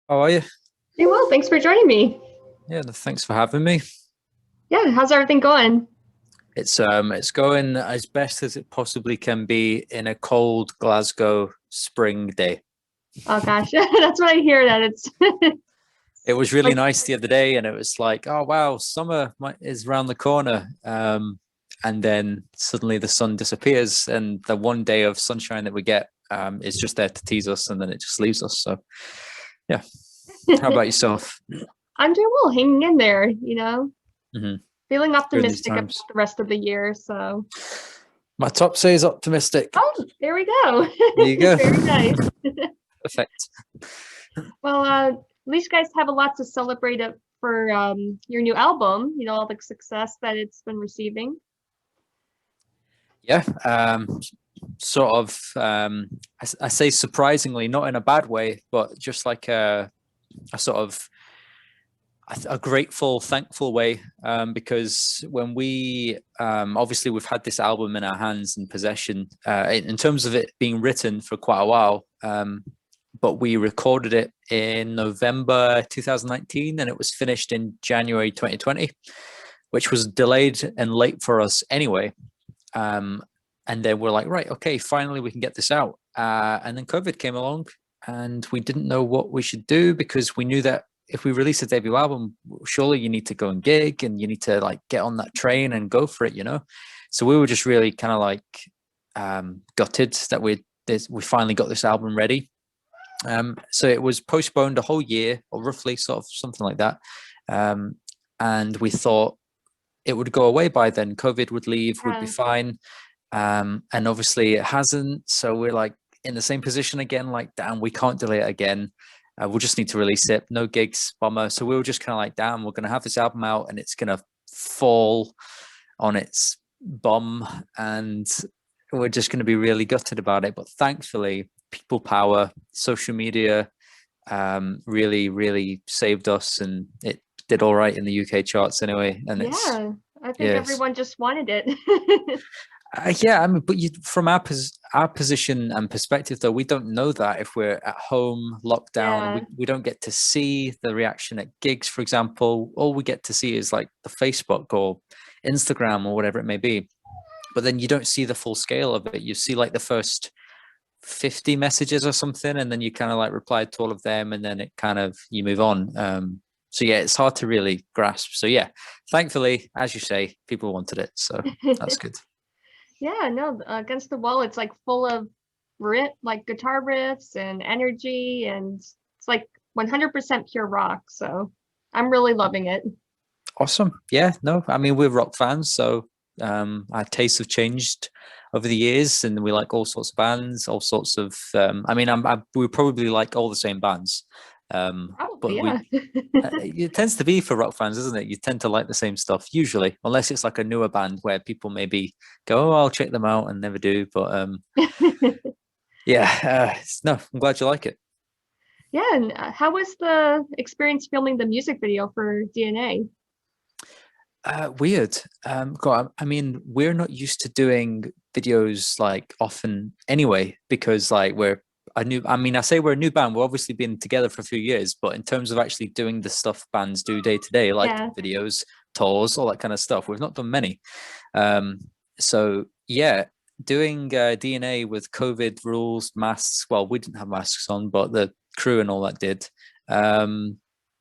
How are you? Hey, well, thanks for joining me. Yeah, thanks for having me. Yeah, how's everything going? It's going as best as it possibly can be in a cold Glasgow spring day. Oh gosh, that's what I hear that it's It was really like, nice the other day, and it was like, oh wow, is around the corner. And then suddenly the sun disappears, and the one day of sunshine that we get is just there to tease us, and then it just leaves us. So, yeah. How about yourself? I'm doing well, hanging in there, Hmm. feeling During these optimistic about times, the rest of the year. So, my top say is optimistic. oh, there we go. There you go. Very nice. Perfect. Well, at least you guys have a lot to celebrate for your new album, all the success that it's been receiving. Yeah, sort of. I say surprisingly, not in a bad way, but just like a sort of a grateful, thankful way. Because when we obviously we've had this album in our hands and possession, in terms of it being written for quite a while. But we recorded it in November 2019, and it was finished in January 2020, which was delayed and late for us anyway. Um, and then we're like, right, okay, finally we can get this out. And then COVID came along, and we didn't know what we should do because we knew that if we release a debut album, surely you need to go and gig and you need to like get on that train and go for it. So we were just really kind of like gutted that we finally got this album ready. So it was postponed a whole year, or roughly, sort of something like that. Um, and we thought it would go away by then. COVID would leave, would be Yeah. fine. And obviously it hasn't. So we're like in the same position again, like, damn, we can't delay it again. We'll just need to release it. No gigs, bummer. So we were just kind of like, damn, we're going to have this album out and it's going to fall on its bum. And we're just going to be really gutted about it. But thankfully, people power, social media really, really saved us. And it did all right in the UK charts anyway. And it's, Yeah, I think yes. everyone just wanted it. Yeah, I mean, but from our position and perspective, though, we don't know that if we're at home, locked down, Yeah. we don't get to see the reaction at gigs, for example. All we get to see is like the Facebook or Instagram or whatever it may be. But then you don't see the full scale of it. You see like the first 50 messages or something, and then you kind of like reply to all of them, and then it kind of you move on. So yeah, it's hard to really grasp. So yeah, thankfully, as you say, people wanted it, so that's good. Yeah, no, Against the Wall, it's like full of like guitar riffs and energy, and it's like 100% pure rock. So I'm really loving it. Awesome. Yeah, no, I mean, we're rock fans, so our tastes have changed over the years, and we like all sorts of bands, all sorts of. I mean, we probably like all the same bands, Probably, but yeah. it tends to be for rock fans, isn't it? You tend to like the same stuff usually, unless it's like a newer band where people maybe go, "Oh, I'll check them out," and never do. But yeah, no, I'm glad you like it. Yeah, and how was the experience filming the music video for DNA? Weird. God, I mean, we're not used to doing videos like often anyway, because like I mean, I say we're a new band. We've obviously been together for a few years, but in terms of actually doing the stuff bands do day to day, like Yeah. videos, tours, all that kind of stuff, we've not done many. Um, so yeah, doing DNA with COVID rules, masks. Well, we didn't have masks on, but the crew and all that did. Um,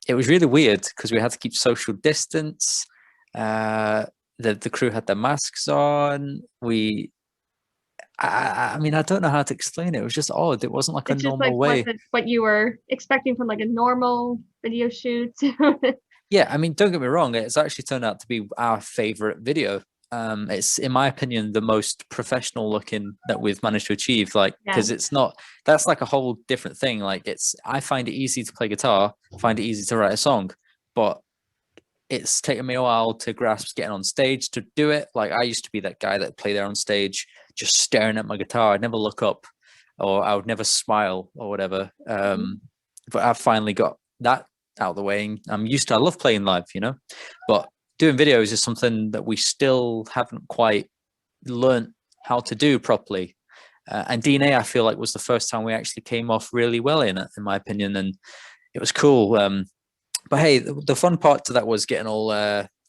it was really weird because we had to keep social distance. uh, the crew had their masks on. I mean, I don't know how to explain it. It was just odd. It wasn't like a It just normal like way. wasn't what you were expecting from like a normal video shoot. Yeah, I mean, don't get me wrong. It's actually turned out to be our favorite video. It's, in my opinion, the most professional looking that we've managed to achieve. Like, Yeah. because it's not, that's like a whole different thing. Like, I find it easy to play guitar, find it easy to write a song, but it's taken me a while to grasp getting on stage to do it. Like I used to be that guy that play there on stage, just staring at my guitar. I'd never look up, or I would never smile or whatever. Mhm. But I've finally got that out of the way. And I love playing live, but doing videos is something that we still haven't quite learned how to do properly. And DNA, I feel like, was the first time we actually came off really well in it, in my opinion. And it was cool. But hey, the fun part to that was getting all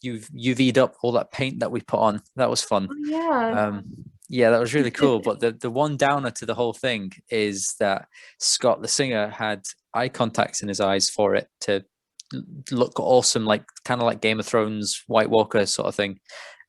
UV'd up all that paint that we put on. That was fun. Oh yeah. Um, yeah, that was really cool. But the one downer to the whole thing is that Scott, the singer, had eye contacts in his eyes for it to look awesome, like kind of like Game of Thrones, White Walker sort of thing.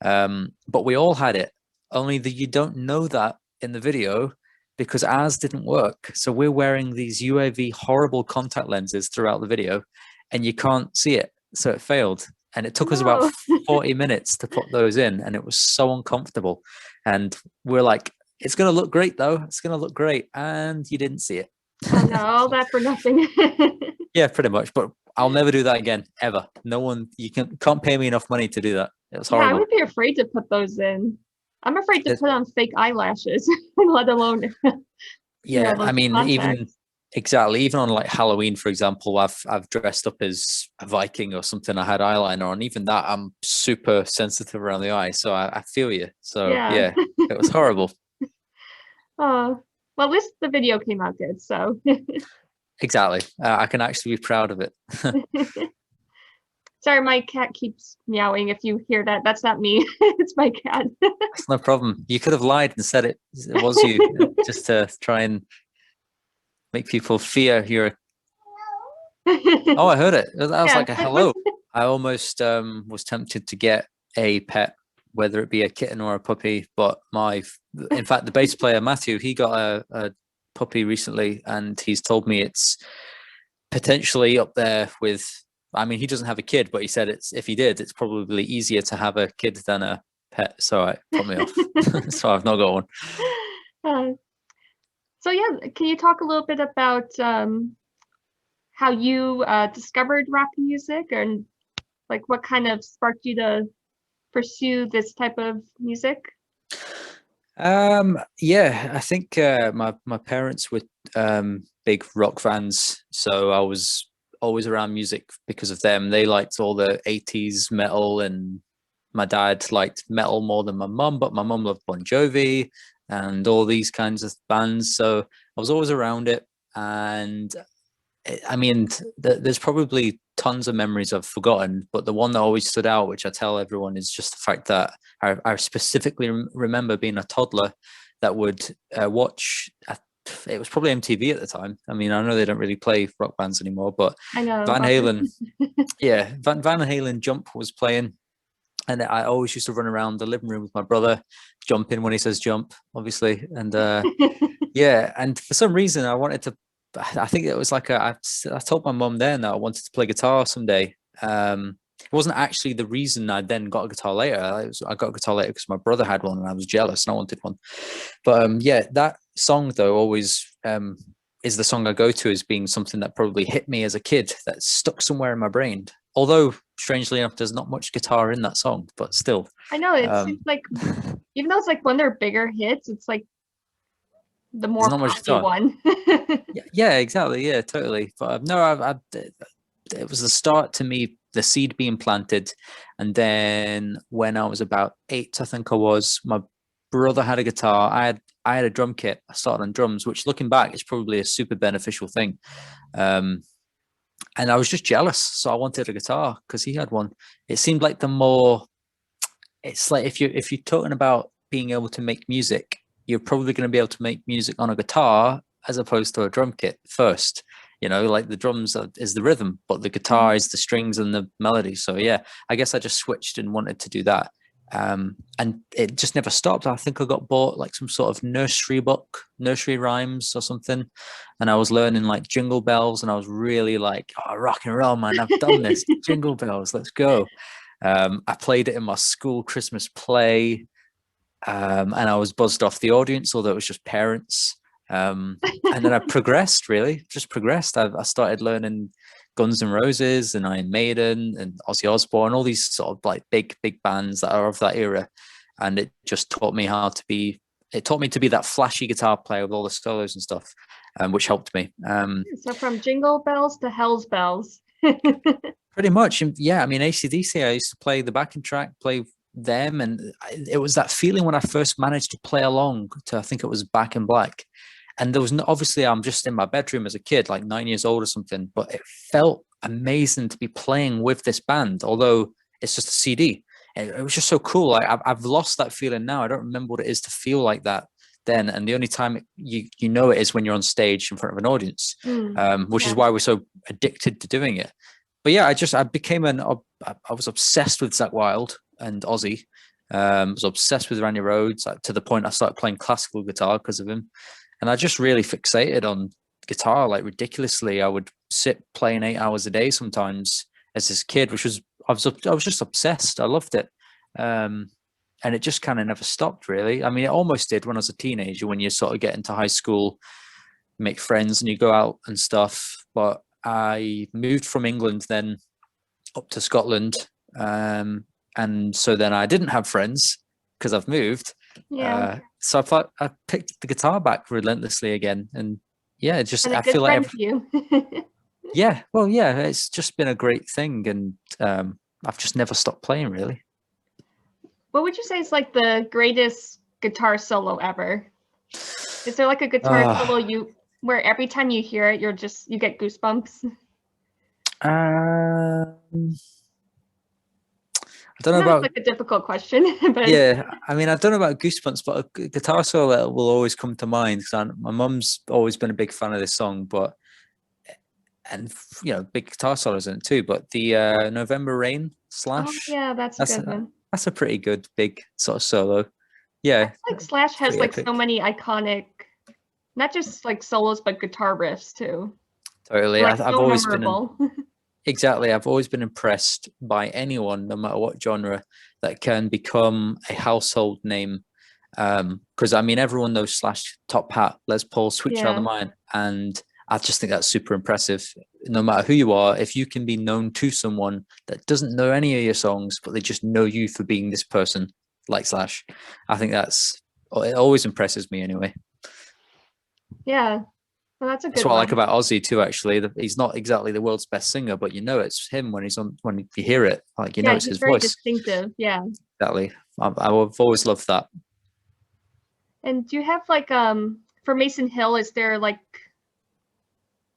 But we all had it, only that you don't know that in the video because ours didn't work. So we're wearing these UAV horrible contact lenses throughout the video, and you can't see it. So it failed. And it took us about No. 40 minutes to put those in, and it was so uncomfortable. And we're like, it's going to look great, though. It's going to look great. And you didn't see it. Oh no, all that for nothing. Yeah, pretty much. But I'll never do that again, ever. No one, you can't pay me enough money to do that. It was Yeah, I horrible. would be afraid to put those in. I'm afraid to It's- put on fake eyelashes, let alone yeah, those I mean, even contacts. exactly, even on like Halloween, for example, I've dressed up as a Viking or something. I had eyeliner on. Even that, I'm super sensitive around the eye, so I feel you. So Yeah. yeah, it was horrible. Oh, well, at least the video came out good, so. Exactly. I can actually be proud of it. Sorry, my cat keeps meowing. If you hear that, that's not me. It's my cat. That's no problem. You could have lied and said it was you, just to try and make people fear you're. Oh, I heard it. That was Yeah. like a hello. I almost was tempted to get a pet, whether it be a kitten or a puppy. But in fact, the bass player Matthew, he got a puppy recently, and he's told me it's potentially up there with. I mean, he doesn't have a kid, but he said if he did, it's probably easier to have a kid than a pet. So it put me off. So I've not got one. Uh, so yeah, can you talk a little bit about how you discovered rock music and like what kind of sparked you to pursue this type of music? Yeah, I think my parents were big rock fans, so I was always around music because of them. They liked all the 80s metal, and my dad liked metal more than my mum, but my mum loved Bon Jovi and all these kinds of bands. So I was always around it. And I mean, there's probably tons of memories I've forgotten, but the one that always stood out, which I tell everyone, is just the fact that I specifically remember being a toddler that would watch. It was probably MTV at the time. I mean, I know they don't really play rock bands anymore, but I know. Van Halen, yeah, Van Halen Jump was playing, and I always used to run around the living room with my brother, jumping when he says jump, obviously, and yeah, and for some reason I wanted to. I think it was like I told my mum then that I wanted to play guitar someday. It wasn't actually the reason I then got a guitar later. I got a guitar later because my brother had one and I was jealous and I wanted one. But yeah, that song though always is the song I go to as being something that probably hit me as a kid, that stuck somewhere in my brain. Although strangely enough, there's not much guitar in that song, but still. I know it seems like even though it's like one of their bigger hits, it's like the There's more not much poppy guitar. one. Yeah, exactly. Yeah, totally. But no, it was the start to me, the seed being planted. And then when I was about 8, I think I was, my brother had a guitar. I had a drum kit. I started on drums, which looking back is probably a super beneficial thing. And I was just jealous. So I wanted a guitar because he had one. It seemed like it's like if you're talking about being able to make music, you're probably going to be able to make music on a guitar as opposed to a drum kit first. Like the drums is the rhythm, but the guitar is the strings and the melody. So yeah, I guess I just switched and wanted to do that. And it just never stopped. I think I got bought like some sort of nursery book, nursery rhymes or something, and I was learning like Jingle Bells, and I was really like, oh, rock and roll, man, I've done this. Jingle Bells, let's go. I played it in my school Christmas play, and I was buzzed off the audience, although it was just parents. And then I progressed, really, just progressed. I started learning Guns N' Roses and Iron Maiden and Ozzy Osbourne, all these sort of like big bands that are of that era. And it just taught me it taught me to be that flashy guitar player with all the solos and stuff, which helped me. So from Jingle Bells to Hell's Bells. Pretty much. Yeah, I mean, AC/DC, I used to play the backing track, play them. And it was that feeling when I first managed to play along to, I think it was Back in Black. And there was no, obviously I'm just in my bedroom as a kid, like 9 years old or something, but it felt amazing to be playing with this band, although it's just a CD. It was just so cool. Like I've lost that feeling now. I don't remember what it is to feel like that then. And the only time you know it is when you're on stage in front of an audience, which is Yeah. why we're so addicted to doing it. But yeah, I became I was obsessed with Zach Wild and Ozzy. Was obsessed with Randy Rhoads, to the point I started playing classical guitar because of him. And I just really fixated on guitar, like ridiculously. I would sit playing 8 hours a day sometimes as this kid, which was I was just obsessed. I loved it. And it just kind of never stopped, really. I mean, it almost did when I was a teenager, when you sort of get into high school, make friends, and you go out and stuff. But I moved from England then up to Scotland, and so then I didn't have friends because I've moved. Yeah. So I picked the guitar back relentlessly again, and yeah, just And a I good feel like friend to you. yeah, well, yeah, it's just been a great thing, and I've just never stopped playing, really. What would you say is like the greatest guitar solo ever? Is there like a guitar solo where every time you hear it, you get goosebumps? I don't know That was about like a difficult question, but yeah. I mean, I don't know about Goosebumps, but a guitar solo that will always come to mind because my mum's always been a big fan of this song, and big guitar solos in it too. But the November Rain oh Slash, yeah, that's a good one. that's a pretty good big sort of solo. Yeah, Like Slash has like so epic. many iconic, not just like solos, but guitar riffs too. Totally. Like I've so always been memorable. exactly. I've always been impressed by anyone, no matter what genre, that can become a household name. Because I mean, everyone knows Slash, Top Hat, Les Paul, Sweet Child of Yeah. Mine, and I just think that's super impressive. No matter who you are, if you can be known to someone that doesn't know any of your songs, but they just know you for being this person, like Slash, I think it always impresses me anyway. Yeah. Well, that's a That's good what I like one. about Ozzy too. Actually, he's not exactly the world's best singer, but you know it's him when he's on. When you hear it, like you know Yeah, it's he's his very voice. distinctive. Yeah. Exactly. I've always loved that. And do you have like for Mason Hill, is there like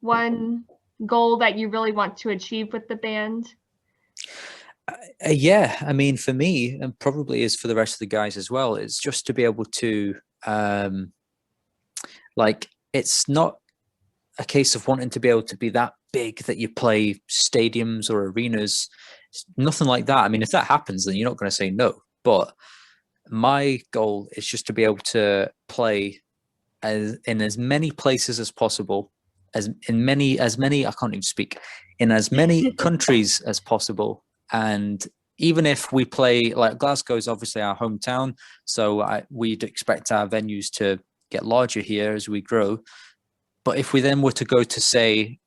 one goal that you really want to achieve with the band? Yeah, I mean, for me, and probably is for the rest of the guys as well, it's just to be able to, like, it's not a case of wanting to be able to be that big that you play stadiums or arenas. It's nothing like that. I mean, if that happens, then you're not going to say no. But my goal is just to be able to play in as many places as possible, as many I can't even speak, in as many countries as possible. And even if we play, like, Glasgow is obviously our hometown, so we'd expect our venues to get larger here as we grow. But if we then were to go to say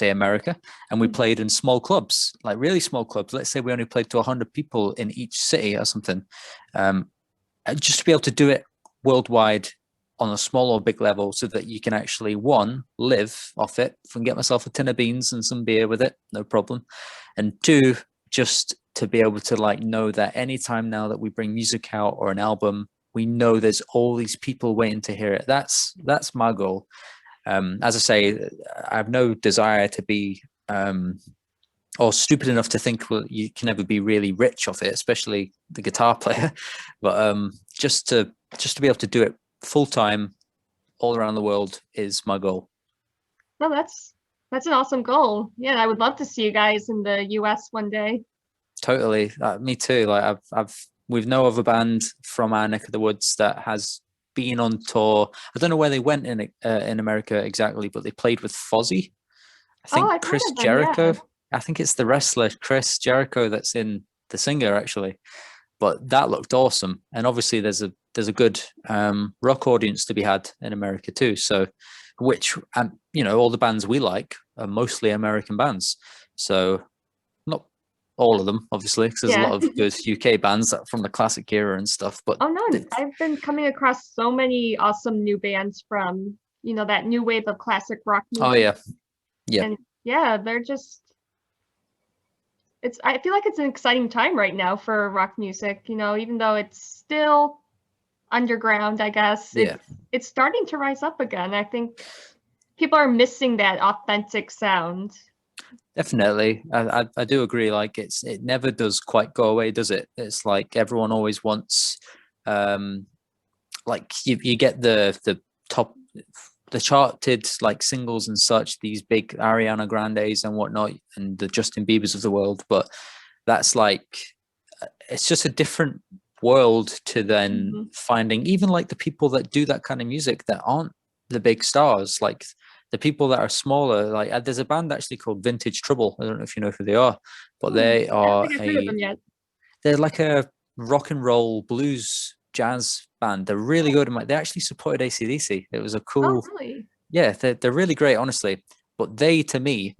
America, and we played in small clubs, like really small clubs, let's say we only played to 100 people in each city or something, just to be able to do it worldwide on a small or big level, so that you can actually, one, live off it. If I can get myself a tin of beans and some beer with it, no problem. And two, just to be able to, like, know that anytime now that we bring music out or an album, we know there's all these people waiting to hear it. That's my goal. As I say, I have no desire to be or stupid enough to think, well, you can never be really rich off it, especially the guitar player. But just to be able to do it full time all around the world is my goal. No, that's an awesome goal. Yeah, I would love to see you guys in the US one day. Totally, me too. Like we've no other band from our neck of the woods that has been on tour. I don't know where they went in America exactly, but they played with Fozzy. I Oh, think I've heard Chris of them. Yeah. Jericho. I think it's the wrestler Chris Jericho that's in the singer, actually. But that looked awesome, and obviously there's a good rock audience to be had in America too. So, which all the bands we like are mostly American bands. So, not all of them, obviously, because there's a Yeah. lot of good UK bands from the classic era and stuff. But Oh no, I've been coming across so many awesome new bands from, that new wave of classic rock oh music. yeah, yeah, And yeah, they're just I feel like it's an exciting time right now for rock music, even though it's still underground, I guess. Yeah, It's starting to rise up again. I think people are missing that authentic sound. definitely. I do agree. Like it never does quite go away, does it? It's like everyone always wants, um, like you get the top, the charted like singles and such, these big Ariana Grandes and whatnot, and the Justin Biebers of the world. But that's like, it's just a different world to then Hmm. finding even like the people that do that kind of music that aren't the big stars, like the people that are smaller. Like there's a band actually called Vintage Trouble. I don't know if you know who they are, but they I don't are think I've heard of them yet. they're like a rock and roll blues jazz band. They're really good. They actually supported AC/DC. It was a Oh, cool, really? yeah, they're really great, honestly. But they, to me,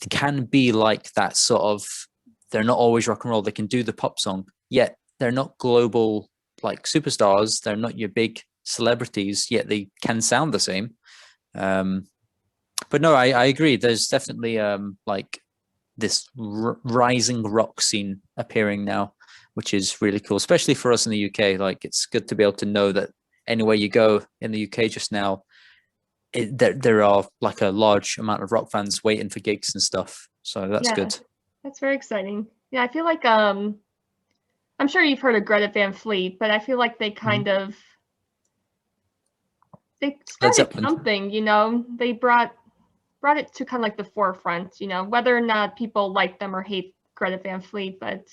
can be like that sort of, they're not always rock and roll. They can do the pop song, yet they're not global like superstars. They're not your big celebrities, yet they can sound the same. Um, but no, I agree. There's definitely like this rising rock scene appearing now, which is really cool, especially for us in the UK. Like it's good to be able to know that anywhere you go in the UK just now, there are like a large amount of rock fans waiting for gigs and stuff. So that's Yeah, good. that's very exciting. Yeah, I feel like I'm sure you've heard of Greta Van Fleet, but I feel like they Mhm. kind of they Led started Zeppelin. something, they brought it to kind of like the forefront, whether or not people like them or hate Greta Van Fleet, but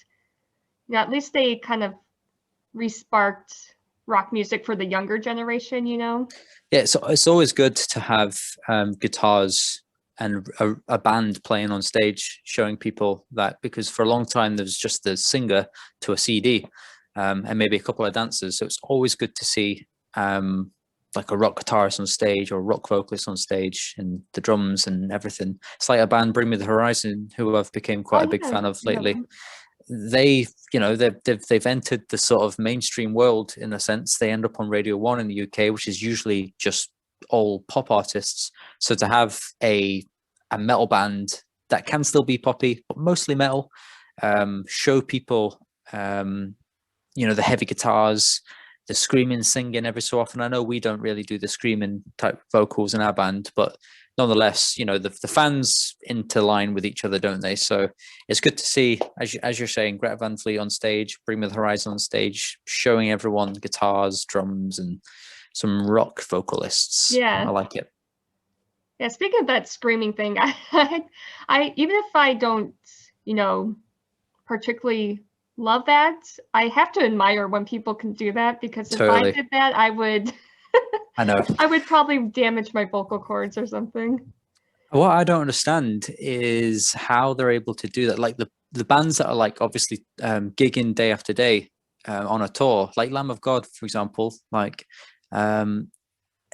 at least they kind of resparked rock music for the younger generation. Yeah, so it's always good to have guitars and a band playing on stage, showing people that, because for a long time there was just the singer to a CD, and maybe a couple of dancers. So it's always good to see like a rock guitarist on stage or a rock vocalist on stage and the drums and everything. It's like a band, Bring Me the Horizon, who I've become Oh quite a big yeah, fan of I know lately. them. They, they've entered the sort of mainstream world in a sense. They end up on Radio One in the UK, which is usually just all pop artists. So to have a metal band that can still be poppy but mostly metal, show people, the heavy guitars, the screaming, singing every so often. I know we don't really do the screaming type vocals in our band, but nonetheless, the fans interline with each other, don't they? So it's good to see, as you're saying, Greta Van Fleet on stage, Bring Me the Horizon on stage, showing everyone guitars, drums, and some rock vocalists. I Yeah. like it. Yeah, speaking of that screaming thing, I even if I don't, you know, particularly love that, I have to admire when people can do that because if I Totally. did that, I would I know. I would probably damage my vocal cords or something. What I don't understand is how they're able to do that. Like the bands that are like obviously gigging day after day on a tour, like Lamb of God, for example, like um,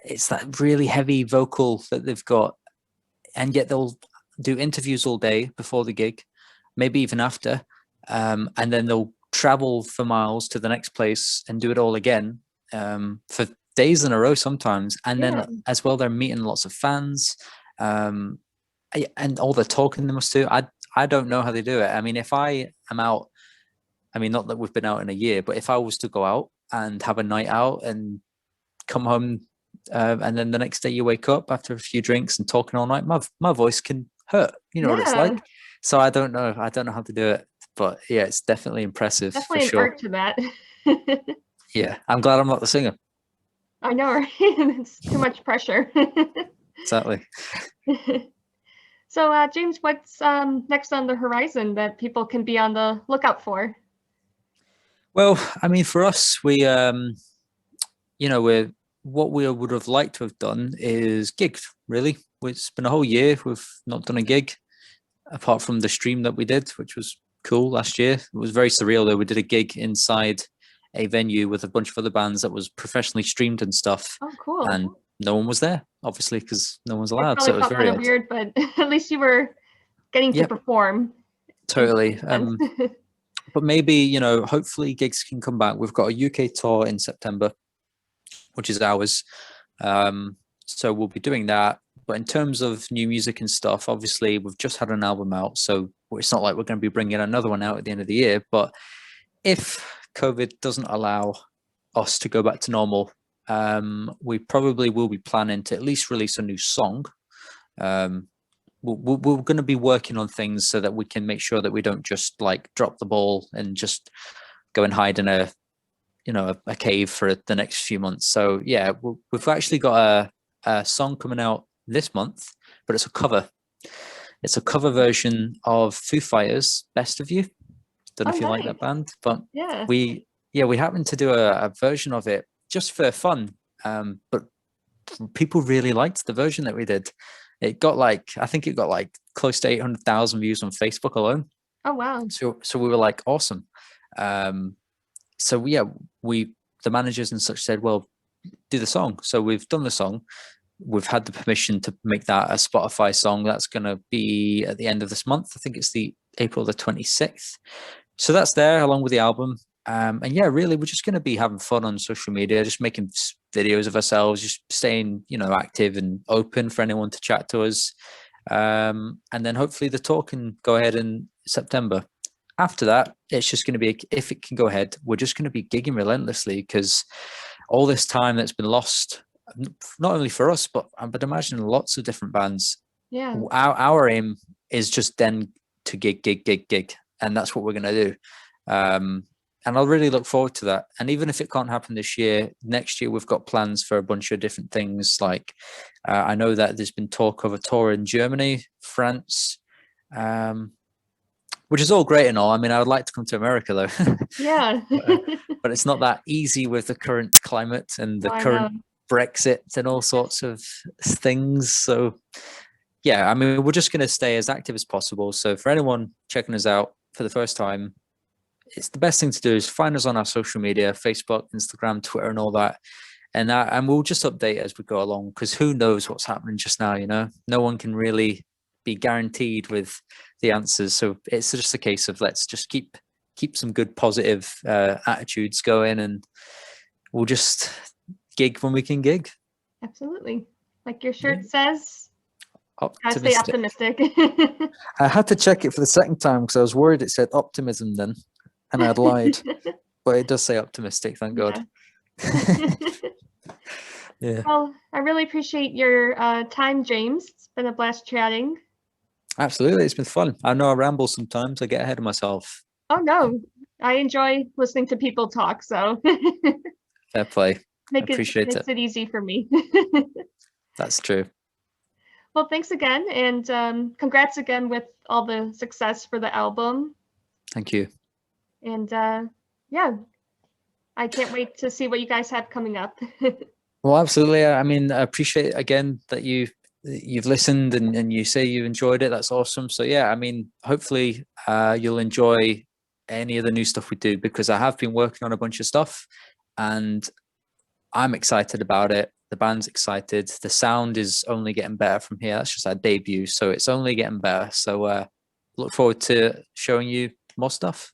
it's that really heavy vocal that they've got, and yet they'll do interviews all day before the gig, maybe even after, and then they'll travel for miles to the next place and do it all again for days in a row sometimes, and then Yeah. as well they're meeting lots of fans, um, and all the talking they must do. I don't know how they do it. I mean, if I am out, I mean, not that we've been out in a year, but if I was to go out and have a night out and come home, and then the next day you wake up after a few drinks and talking all night, my voice can hurt. You know what it's Yeah. like. So I don't know. I don't know how to do it, but yeah, it's definitely impressive for Definitely an sure. art to that. Yeah, I'm glad I'm not the singer. I know, right? It's too much pressure. Exactly. So, James, what's next on the horizon that people can be on the lookout for? Well, I mean, for us, we're what we would have liked to have done is gigged. Really, it's been a whole year we've not done a gig apart from the stream that we did, which was cool last year. It was very surreal though. We did a gig inside a venue with a bunch of other bands that was professionally streamed and stuff, Oh, cool. and no one was there, obviously, because no one's It allowed. So probably it was felt very kind of odd. weird, but at least you were getting to Yep, perform in totally. some sense. But maybe, hopefully gigs can come back. We've got a UK tour in September, which is ours. So we'll be doing that. But in terms of new music and stuff, obviously we've just had an album out, so it's not like we're going to be bringing another one out at the end of the year. But if COVID doesn't allow us to go back to normal, we probably will be planning to at least release a new song. We're going to be working on things so that we can make sure that we don't just like drop the ball and just go and hide in a a cave for the next few months. So yeah, we've actually got a song coming out this month, but it's a cover. It's a cover version of Foo Fighters' "Best of You." Don't know Oh, if you like nice. that band, but Yeah. we happened to do a version of it just for fun. But people really liked the version that we did. It got like, I think it got like close to 800,000 views on Facebook alone. Oh, wow. So we were like, awesome. So yeah, the managers and such said, well, do the song. So we've done the song. We've had the permission to make that a Spotify song. That's going to be at the end of this month. I think it's the April the 26th. So that's there along with the album. And yeah, really, we're just going to be having fun on social media, just making videos of ourselves, just staying, active and open for anyone to chat to us. And then hopefully the tour can go ahead in September. After that, it's just going to be, if it can go ahead, we're just going to be gigging relentlessly, because all this time that's been lost, not only for us, but I would imagine lots of different bands. Yeah. Our aim is just then to gig, and that's what we're going to do. And I'll really look forward to that. And even if it can't happen this year, next year we've got plans for a bunch of different things. Like I know that there's been talk of a tour in Germany, France, which is all great and all. I mean, I would like to come to America though. Yeah. But it's not that easy with the current climate and the I current know. Brexit and all sorts of things. So yeah, I mean, we're just going to stay as active as possible. So for anyone checking us out for the first time, it's the best thing to do is find us on our social media, Facebook, Instagram, Twitter, and all that. And we'll just update as we go along, because who knows what's happening just now, No one can really be guaranteed with the answers. So it's just a case of let's just keep some good positive attitudes going, and we'll just gig when we can gig. Absolutely. Like your shirt says, gotta stay Optimistic. optimistic. I had to check it for the second time because I was worried it said optimism then, and I'd lied. But it does say optimistic, thank God. Yeah. Well, I really appreciate your time, James. It's been a blast chatting. Absolutely, it's been fun. I know I ramble sometimes. I get ahead of myself. Oh no, I enjoy listening to people talk. So Fair play. makes it easy for me. That's true. Well, thanks again, and congrats again with all the success for the album. Thank you. And yeah, I can't wait to see what you guys have coming up. Well, absolutely. I mean, I appreciate again that you've listened and you say you enjoyed it. That's awesome. So yeah, I mean, hopefully you'll enjoy any of the new stuff we do, because I have been working on a bunch of stuff and I'm excited about it. The band's excited. The sound is only getting better from here. That's just our debut, so it's only getting better. So look forward to showing you more stuff.